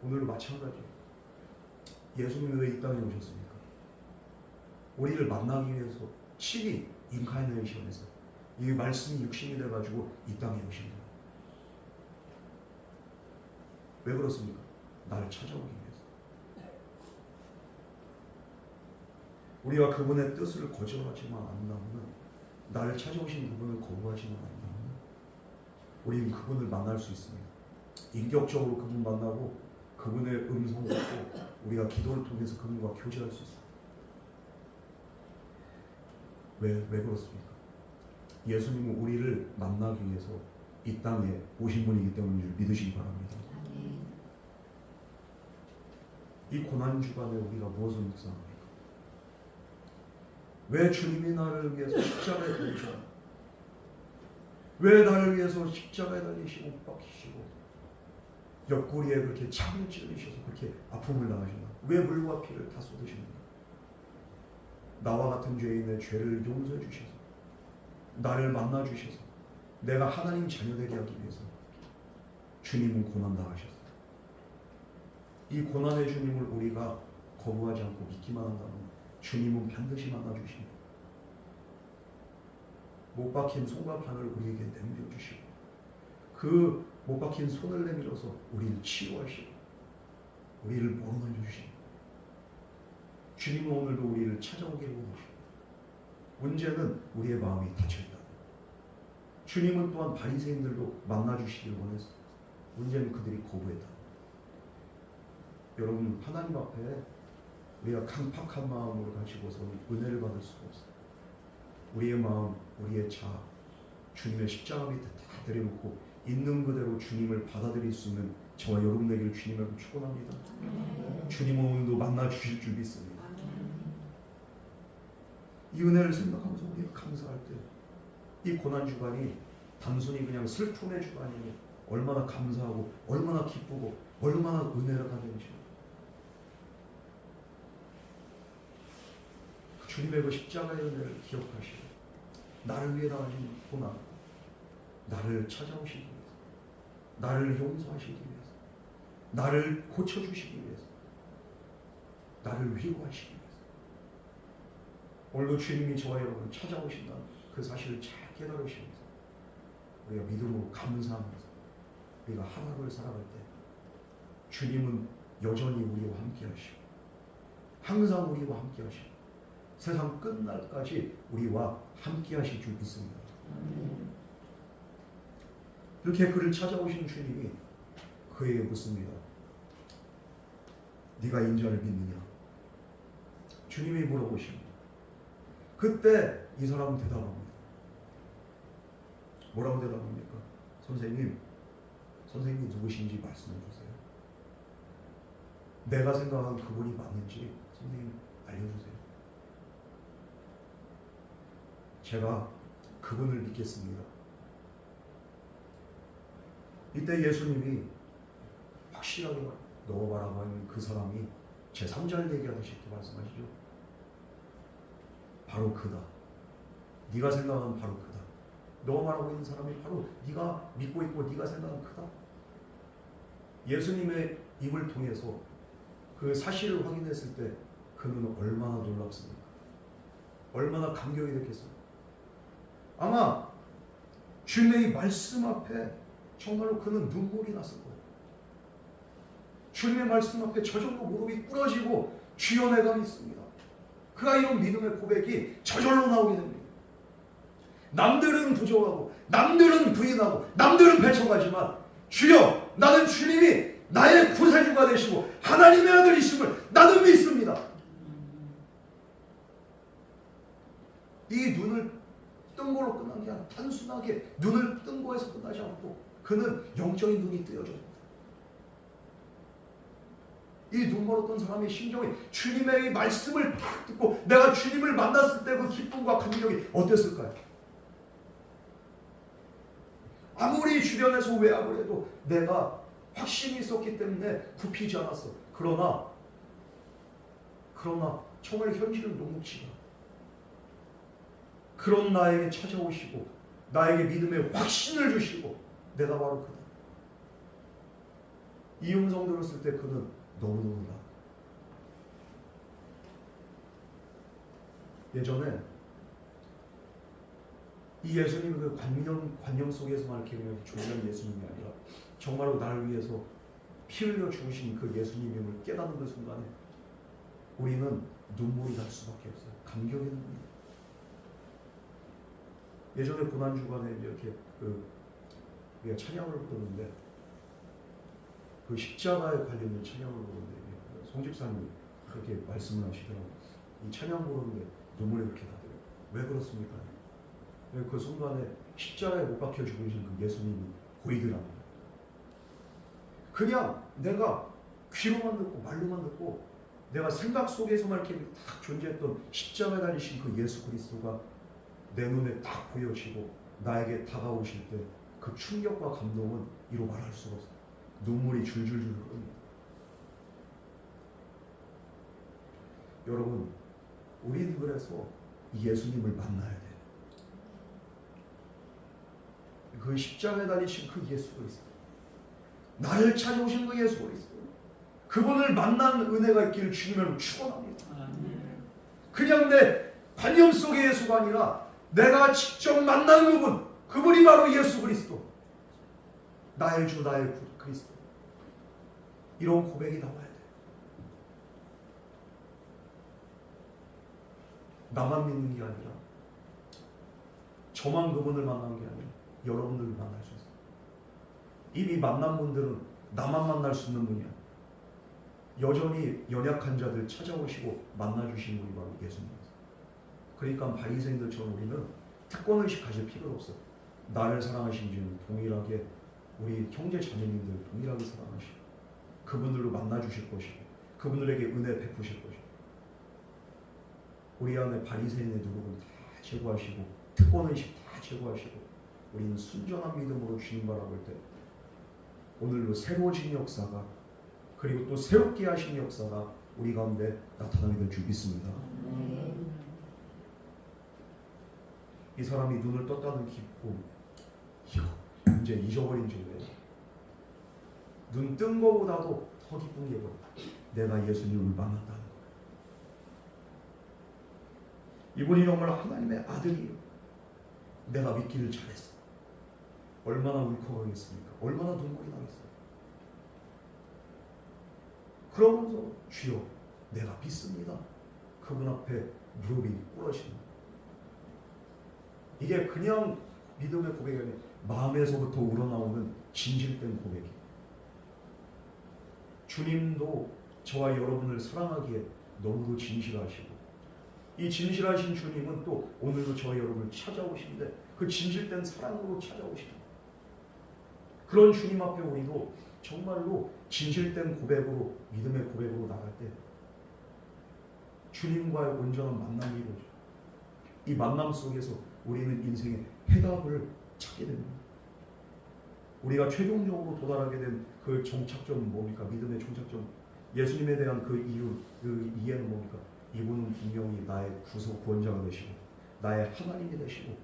오늘도 마찬가지예요. 예수님이 왜 이 땅에 오셨습니까? 우리를 만나기 위해서 친히 인카이네이션에서 이 말씀이 육신이 돼가지고 이 땅에 오신 거예요. 왜 그렇습니까? 나를 찾아오기 위해서. 우리가 그분의 뜻을 거절하지만 않는다면, 나를 찾아오신 그분을 거부하지만 않는다면 우리는 그분을 만날 수 있습니다. 인격적으로 그분 만나고 그분의 음성을 듣고 우리가 기도를 통해서 그분과 교제할 수 있어요. 왜 그렇습니까? 예수님은 우리를 만나기 위해서 이 땅에 오신 분이기 때문에 믿으시기 바랍니다. 이 고난주간에 우리가 무엇을 묵상합니까? 왜 주님이 나를 위해서 십자가에 달리셨나? 왜 나를 위해서 십자가에 달리시고 못 박히시고 옆구리에 그렇게 창을 찔리셔서 그렇게 아픔을 당하셨나? 왜 물과 피를 다 쏟으시는가? 나와 같은 죄인의 죄를 용서해 주셔서 나를 만나 주셔서 내가 하나님 자녀 되게 하기 위해서 주님은 고난 당하셨어요. 이 고난의 주님을 우리가 거부하지 않고 믿기만 한다면 주님은 반드시 만나 주십니다. 못 박힌 손과 발을 우리에게 내밀어 주시고 그 못 박힌 손을 내밀어서 우리를 치유하시고 우리를 모르는 주시고 주님은 오늘도 우리를 찾아오기를 원하시고 문제는 우리의 마음이 닫혀있다. 주님은 또한 바리새인들도 만나주시기를 원했어. 문제는 그들이 거부했다. 여러분 하나님 앞에 우리가 강팍한 마음으로 가지고서는 은혜를 받을 수가 없어요. 우리의 마음, 우리의 자아 주님의 십자가 밑에 다 내려놓고 있는 그대로 주님을 받아들일 수 있는 저와 여러분 되기를 주님을 축원합니다. 주님은 오늘도 만나 주실 줄 믿습니다. 이 은혜를 생각하면서 우리가 감사할 때 이 고난 주간이 단순히 그냥 슬픔의 주간이 얼마나 감사하고 얼마나 기쁘고 얼마나 은혜를 가는지 주님의 그 십자가의 은혜를 기억하시고 나를 위해 당하신 고난, 나를 찾아오시기 위해서, 나를 용서하시기 위해서, 나를 고쳐주시기 위해서, 나를 위로하시기 위해서 오늘도 주님이 저와 여러분을 찾아오신다는 그 사실을 잘 깨달으시면서 우리가 믿음으로 감사하면서 우리가 하루를 살아갈 때 주님은 여전히 우리와 함께 하시고 항상 우리와 함께 하시고 세상 끝날까지 우리와 함께 하실 줄 믿습니다. 이렇게 그를 찾아오신 주님이 그에게 묻습니다. 네가 인자를 믿느냐? 주님이 물어보십니다. 그때 이 사람은 대답합니다. 뭐라고 대답합니까? 선생님 누구신지 말씀해 주세요. 내가 생각하는 그분이 맞는지 선생님 알려주세요. 제가 그분을 믿겠습니다. 이때 예수님이 확실하게 넣어봐라고 하는 그 사람이 제3자를 얘기하듯이 이렇게 말씀하시죠. 바로 그다. 네가 생각하는 바로 그다. 너 말하고 있는 사람이 바로 네가 믿고 있고 네가 생각하는 그다. 예수님의 입을 통해서 그 사실을 확인했을 때 그는 얼마나 놀랍습니까? 얼마나 감격이 됐겠어요? 아마 주님의 말씀 앞에 정말로 그는 눈물이 났을 거예요. 주님의 말씀 앞에 저 정도 무릎이 꿇어지고 주여 내가 믿습니다. 그가 이런 믿음의 고백이 저절로 나오게 됩니다. 남들은 부정하고 남들은 부인하고 남들은 배척하지만 주여 나는 주님이 나의 구세주가 되시고 하나님의 아들이심을 나는 믿습니다. 이 눈을 뜬 걸로 끝난 게 아니라 단순하게 눈을 뜬 거에서 끝나지 않고 그는 영적인 눈이 뜨여져요. 이 눈으로 뜬 사람의 심정이 주님의 말씀을 딱 듣고 내가 주님을 만났을 때 그 기쁨과 감격이 어땠을까요? 아무리 주변에서 외압을 해도 내가 확신이 있었기 때문에 굽히지 않았어. 그러나 정말 현실은 녹록치가 그런 나에게 찾아오시고 나에게 믿음의 확신을 주시고 내가 바로 그다. 이 음성 들었을 때 그는 너무너무 나. 예전에 이 예수님은 그 관념 속에서만 이렇게 그냥 존재한 예수님이 아니라 정말로 나를 위해서 피 흘려 죽으신 그 예수님임을 깨닫는 그 순간에 우리는 눈물이 날 수밖에 없어요. 감격의 눈물. 예전에 고난 주간에 이렇게 우리가 찬양을 부르는데 그 십자가에 관련된 찬양을 부르는데 송 집사님이 그렇게 말씀을 하시더라고요. 이 찬양 부르는데 눈물이 그렇게 나더라고요. 왜 그렇습니까? 그 순간에 십자가에 못 박혀 죽으신 그 예수님이 보이더랍니다. 그냥 내가 귀로만 듣고 말로만 듣고 내가 생각 속에서만 이렇게 딱 존재했던 십자가에 달리신 그 예수 그리스도가 내 눈에 딱 보여지고 나에게 다가오실 때 그 충격과 감동은 이루 말할 수가 없어요. 눈물이 줄줄줄 흐릅니다. 여러분, 우리는 그래서 예수님을 만나야 돼요. 그 십자가에 달리신 그 예수 그리스도, 나를 찾아오신 그 예수 그리스도, 그분을 만난 은혜가 있기를 주님을 축원합니다. 그냥 내 관념 속의 예수가 아니라 내가 직접 만난 그분이 바로 예수 그리스도, 나의 주 나의 그리스도. 이런 고백이 나와야 돼. 나만 믿는 게 아니라, 저만 그분을 만난 게 아니라 여러분들을 만날 수 있어요. 이미 만난 분들은 나만 만날 수 있는 분이야. 여전히 연약한 자들 찾아오시고 만나주신 분이 바로 예수님이세요. 그러니까 바리새인들처럼 우리는 특권의식 가질 필요가 없어요. 나를 사랑하신지는 동일하게 우리 형제 자매님들 동일하게 사랑하시고 그분들로 만나주실 것이고 그분들에게 은혜 베푸실 것이고, 우리 안에 바리새인의 누룩은 다 제거하시고 특권의식 다 제거하시고 우리는 순전한 믿음으로 주님 바라볼 때 오늘로 새로워진 역사가, 그리고 또 새롭게 하신 역사가 우리 가운데 나타나게 될 줄 믿습니다. 이 사람이 눈을 떴다는 기쁨, 이거 이제 잊어버린 줄 왜? 눈 뜬 거보다도 더 기쁜 게 뭐야? 내가 예수님을 만났다는 거야. 이분이 정말 하나님의 아들이에요. 내가 믿기를 잘했어. 얼마나 울컥하겠습니까? 얼마나 눈물이 나겠어요. 그러면서 주여 내가 믿습니다. 그분 앞에 무릎이 꿇어집니다. 이게 그냥 믿음의 고백이 아니라 마음에서부터 우러나오는 진실된 고백이에요. 주님도 저와 여러분을 사랑하기에 너무도 진실하시고, 이 진실하신 주님은 또 오늘도 저와 여러분을 찾아오시는데 그 진실된 사랑으로 찾아오십니다. 그런 주님 앞에 우리도 정말로 진실된 고백으로, 믿음의 고백으로 나갈 때 주님과의 온전한 만남이 이루어져요. 이 만남 속에서 우리는 인생의 해답을 찾게 됩니다. 우리가 최종적으로 도달하게 된 그 정착점은 뭡니까? 믿음의 정착점, 예수님에 대한 그 이유, 그 이해는 뭡니까? 이분은 분명히 나의 구원자가 되시고 나의 하나님이 되시고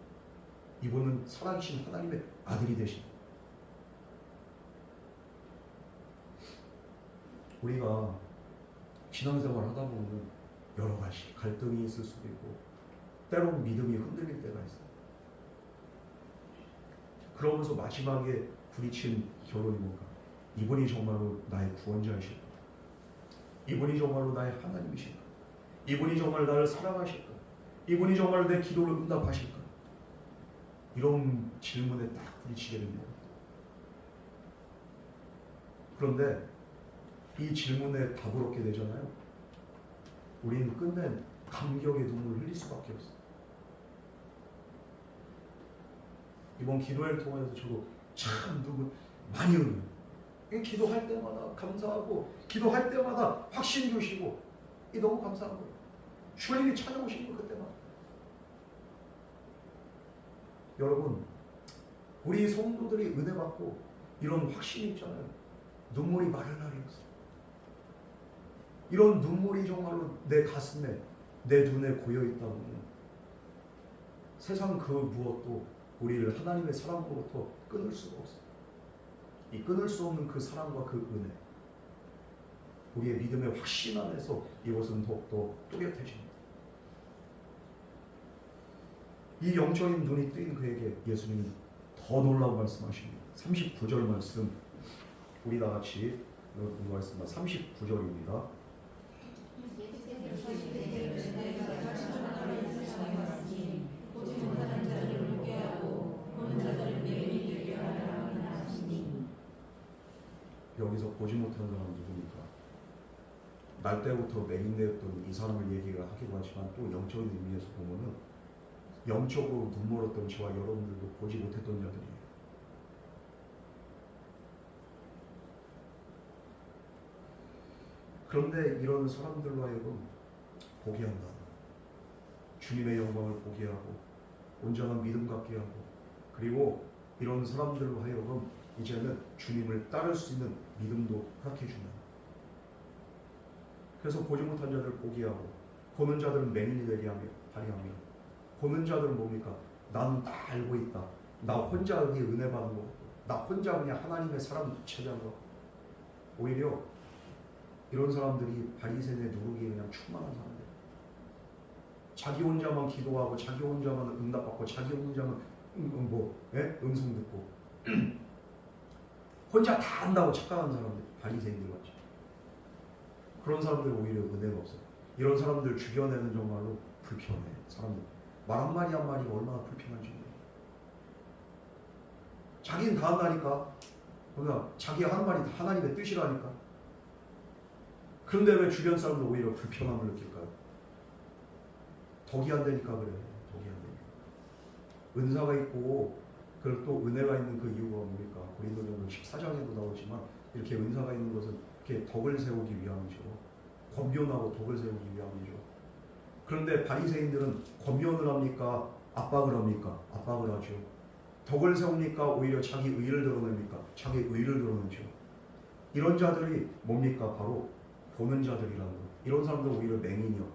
이분은 살아계신 하나님의 아들이 되십니다. 우리가 신앙생활 하다 보면 여러 가지 갈등이 있을 수도 있고 때로는 믿음이 흔들릴 때가 있어요. 그러면서 마지막에 부딪힌 결론이 뭔가? 이분이 정말로 나의 구원자이실까? 이분이 정말로 나의 하나님이실까? 이분이 정말 나를 사랑하실까? 이분이 정말 내 기도를 응답하실까? 이런 질문에 딱 부딪히게 됩니다. 그런데 이 질문에 답을 얻게 되잖아요. 우리는 끝내 감격의 눈물을 흘릴 수밖에 없어요. 이번 기도회를 통해서 저도 참 눈물 많이 흘려요. 기도할 때마다 감사하고 기도할 때마다 확신 주시고 이 너무 감사한 거예요. 주님이 찾아오신 거 그때마다. 여러분, 우리 성도들이 은혜 받고 이런 확신이 있잖아요. 눈물이 마를 날이 없어요. 이런 눈물이 정말로 내 가슴에, 내 눈에 고여있다면 세상 그 무엇도 우리를 하나님의 사랑으로부터 끊을 수가 없어요. 이 끊을 수 없는 그 사랑과 그 은혜, 우리의 믿음의 확신 안에서 이것은 더욱더 뚜렷해집니다. 이 영적인 눈이 뜨인 그에게 예수님은 더 놀라운 말씀하십니다. 39절 말씀 우리 다 같이 공부하겠습니다. 39절입니다. 여기서 보지 못하는 사람은 누굽니까? 날 때부터 맹인되었던 이 사람을 얘기가 하기도 하지만 또 영적인 의미에서 보면은 영적으로 눈물었던 저와 여러분들도 보지 못했던 자들이에요. 그런데 이런 사람들로 하여금 보게 한다. 주님의 영광을 보게 하고 온전한 믿음 갖게 하고 그리고 이런 사람들로 하여금 이제는 주님을 따를 수 있는 믿음도 허락해 주는. 그래서 보지 못한 자들 포기하고 보는 자들은 맹인이 되게 하며 발휘하며, 보는 자들은 뭡니까? 나는 다 알고 있다. 나 혼자 여기 은혜 받는 거, 나 혼자 그냥 하나님의 사람 체제한 거. 오히려 이런 사람들이 바리새인의 누룩이 그냥 충만한 사람들. 자기 혼자만 기도하고 자기 혼자만 응답받고 자기 혼자만 음성 듣고 혼자 다 안다고 착각하는 사람들, 바리새인들 같죠. 그런 사람들 오히려 은혜가 없어요. 이런 사람들 죽여내는 정말로 불편해. 사람들 말 한마디 한마디가 얼마나 불편한지 몰라요. 자기는 다 한다니까. 그러나 자기 하는 말이 다 하나님의 뜻이라니까. 그런데 왜 주변 사람들 오히려 불편함을 느낄까요? 덕이 안 되니까 그래요. 덕이 안 되니까. 은사가 있고 그리고 또 은혜가 있는 그 이유가 뭡니까? 고린도전서 14장에도 나오지만 이렇게 은사가 있는 것은 이렇게 덕을 세우기 위함이죠. 권면하고 덕을 세우기 위함이죠. 그런데 바리새인들은 권면을 합니까? 압박을 합니까? 압박을 하죠. 덕을 세웁니까? 오히려 자기 의를 드러냅니까? 자기 의를 드러내죠. 이런 자들이 뭡니까? 바로 보는 자들이라는 거예요. 이런 사람들 오히려 맹인이요,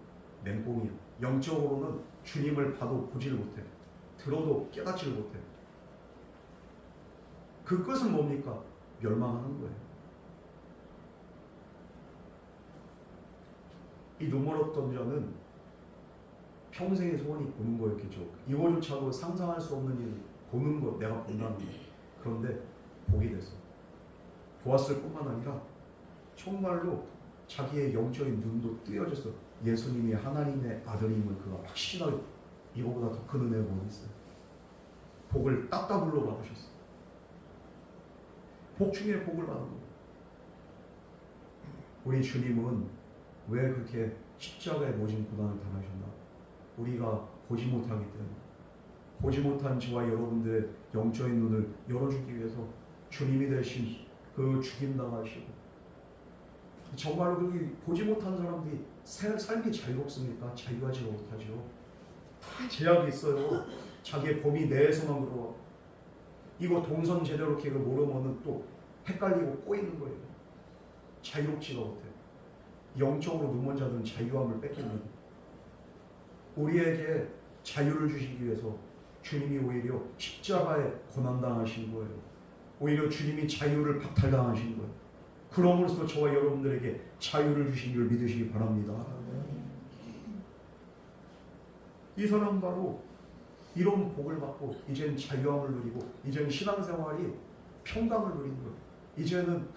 맹꽁이요. 영적으로는 주님을 봐도 보지를 못해. 들어도 깨닫지를 못해. 그 끝은 뭡니까? 멸망하는 거예요. 이 눈멀었던 자는 평생의 소원이 보는 거였겠죠. 이거조차도 상상할 수 없는 일, 보는 것, 내가 본다는 것. 그런데 보게 됐어. 보았을 뿐만 아니라 정말로 자기의 영적인 눈도 뜨여졌어. 예수님이 하나님의 아들임을 그가 확신하게, 이거보다 더 큰 은혜가 뭐 있어요. 복을 따따블로 받으셨어. 복 중에 복을 받은 거예요. 우리 주님은 왜 그렇게 십자가에 모진 고난을 당하셨나? 우리가 보지 못하기 때문에, 보지 못한 저와 여러분들의 영적인 눈을 열어주기 위해서 주님이 대신 그 죽임당하시고, 정말로 그렇게 보지 못한 사람들이 삶이 자유롭습니까? 자유하지 못하죠. 다 제약이 있어요. 자기의 범위 내에서만 그러고, 이거 동선 제대로 이렇게 모르면은 또 헷갈리고 꼬이는 거예요. 자유롭지가 못해. 영적으로 눈먼 자들은 자유함을 뺏깁니다. 우리에게 자유를 주시기 위해서 주님이 오히려 십자가에 고난당하신 거예요. 오히려 주님이 자유를 박탈당하신 거예요. 그럼으로써 저와 여러분들에게 자유를 주신 줄 믿으시기 바랍니다. 이 사람 바로 이런 복을 받고 이제는 자유함을 누리고 이제는 신앙생활이 평강을 누리는 거예요. 이제는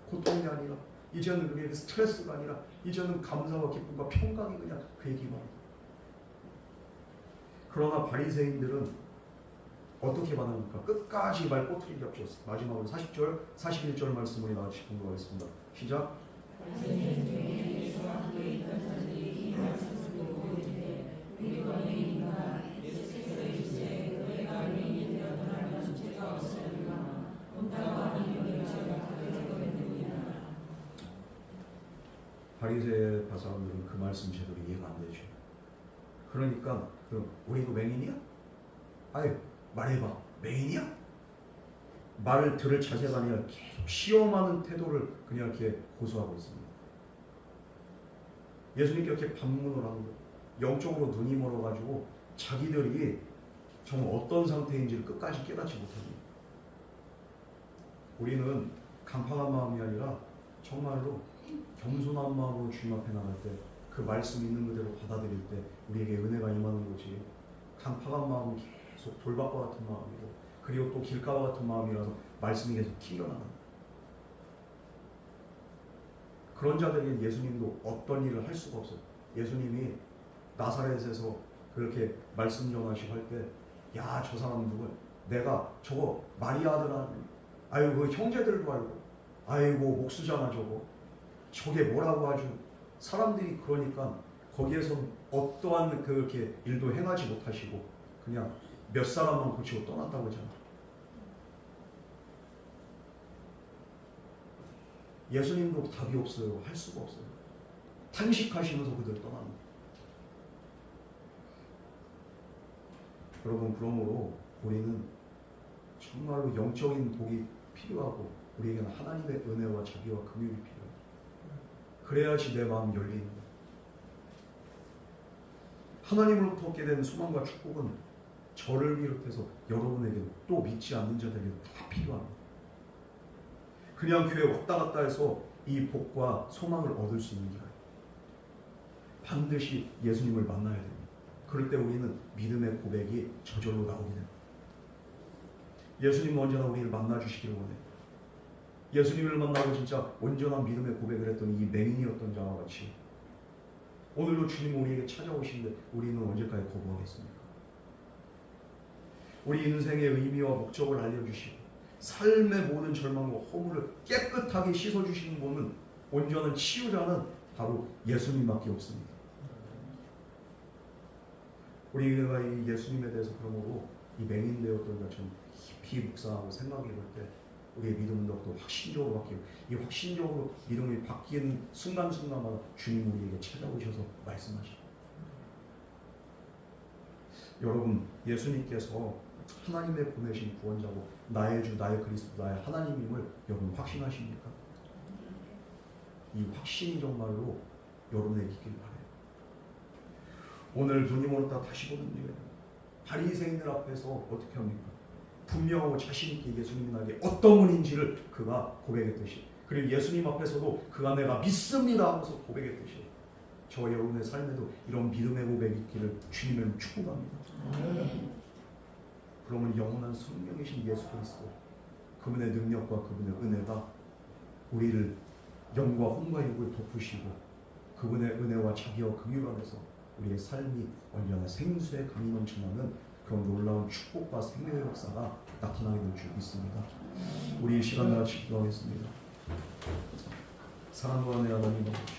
고통이 아니라, 이제는 그게 스트레스가 아니라, 이제는 감사와 기쁨과 평강이 그냥 그의 기반이에요. 그러나 바리새인들은 어떻게 반응합니까? 끝까지 말 꼬투리를 잡죠. 마지막으로 40절, 41절 말씀을 나같이 공부하겠습니다. 시작. 바리새의 사람들은 그 말씀 제대로 이해가 안 되죠. 그러니까 그럼 우리도 맹인이야? 아유, 말해봐. 맹인이야? 말을 들을 자세가 아니라 계속 시험하는 태도를 그냥 이렇게 고수하고 있습니다. 예수님께 이렇게 반문을 하는 거예요. 영적으로 눈이 멀어가지고 자기들이 정말 어떤 상태인지를 끝까지 깨닫지 못합니다. 우리는 강팍한 마음이 아니라 정말로 겸손한 마음으로 주님 앞에 나갈 때 그 말씀 있는 그대로 받아들일 때 우리에게 은혜가 임하는 거지. 강팍한 마음은 계속 돌박과 같은 마음이고, 그리고 또 길가와 같은 마음이라서 말씀이 계속 튕겨나가는, 그런 자들에게 예수님도 어떤 일을 할 수가 없어요. 예수님이 나사렛에서 그렇게 말씀 전하시고 할 때, 야, 저 사람 누구야? 내가 저거 마리아 아들 아유, 그 형제들도 알고, 아이고 목수잖아 저거. 저게 뭐라고 아주. 사람들이 그러니까 거기에서 어떠한 그렇게 일도 행하지 못하시고 그냥 몇 사람만 고치고 떠났다고 하잖아. 예수님도 답이 없어요. 할 수가 없어요. 탄식하시면서 그들 떠납니다. 여러분, 그러므로 우리는 정말로 영적인 복이 필요하고 우리에게는 하나님의 은혜와 자비와 긍휼이 필요해요. 그래야지 내 마음이 열리는 거예요. 하나님으로부터 얻게 된 소망과 축복은 저를 비롯해서 여러분에게 또 믿지 않는 자들에게 다 필요합니다. 그냥 교회 왔다 갔다 해서 이 복과 소망을 얻을 수 있는 게 아니에요. 반드시 예수님을 만나야 됩니다. 그럴 때 우리는 믿음의 고백이 저절로 나오게 됩니다. 예수님 언제나 우리를 만나주시기를 원해요. 예수님을 만나고 진짜 온전한 믿음의 고백을 했던 이 맹인이었던 자와 같이 오늘도 주님 우리에게 찾아오시는데 우리는 언제까지 거부하겠습니까? 우리 인생의 의미와 목적을 알려주시고 삶의 모든 절망과 허물을 깨끗하게 씻어주시는 분은 온전한 치유자는 바로 예수님밖에 없습니다. 우리가 이 예수님에 대해서 그런 거고 이 맹인 되었던 것처럼 깊이 묵상하고 생각해 볼 때 우리의 믿음은 더욱더 확신적으로 바뀌고 이 확신적으로 믿음이 바뀌는 순간순간마다 주님 우리에게 찾아오셔서 말씀하시고 여러분 예수님께서 하나님의 보내신 구원자고 나의 주 나의 그리스도 나의 하나님임을 여러분 확신하십니까? 이 확신이 정말로 여러분에게 있길 바라요. 오늘 눈이 멀었다 다시 보는 일에 바리새인들 앞에서 어떻게 합니까? 분명하고 자신있게 예수님이 나에게 어떤 분인지를 그가 고백했듯이 그리고 예수님 앞에서도 그가 내가 믿습니다 하면서 고백했듯이 저 여러분의 삶에도 이런 믿음의 고백이 있기를 주님을 축복합니다. 그러면 영원한 성령이신 예수 그리스도 그분의 능력과 그분의 은혜가 우리를 영과 혼과 육을 덮으시고 그분의 은혜와 자비와 긍휼 안에서 우리의 삶이 언제나 생수의 강이 넘쳐나는 그런 놀라운 축복과 생명의 역사가 나타나게 될 줄 믿습니다. 우리 이 시간 같이 기도하겠습니다. 사랑과 은혜 하나님 아버지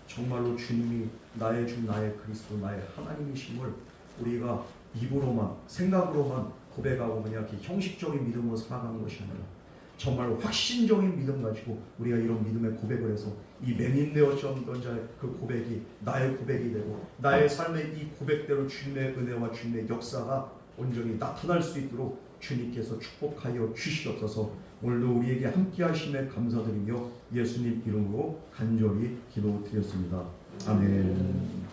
정말로 주님이 나의 주 나의 그리스도 나의 하나님이심을 우리가 입으로만 생각으로만 고백하고 그냥 이렇게 형식적인 믿음으로 살아가는 것이 아니라 정말로 확신적인 믿음 가지고 우리가 이런 믿음의 고백을 해서 이 맹인 되었던 자의 그 고백이 나의 고백이 되고 나의 삶의 이 고백대로 주님의 은혜와 주님의 역사가 온전히 나타날 수 있도록 주님께서 축복하여 주시옵소서. 오늘도 우리에게 함께 하심에 감사드리며 예수님 이름으로 간절히 기도드렸습니다. 아멘.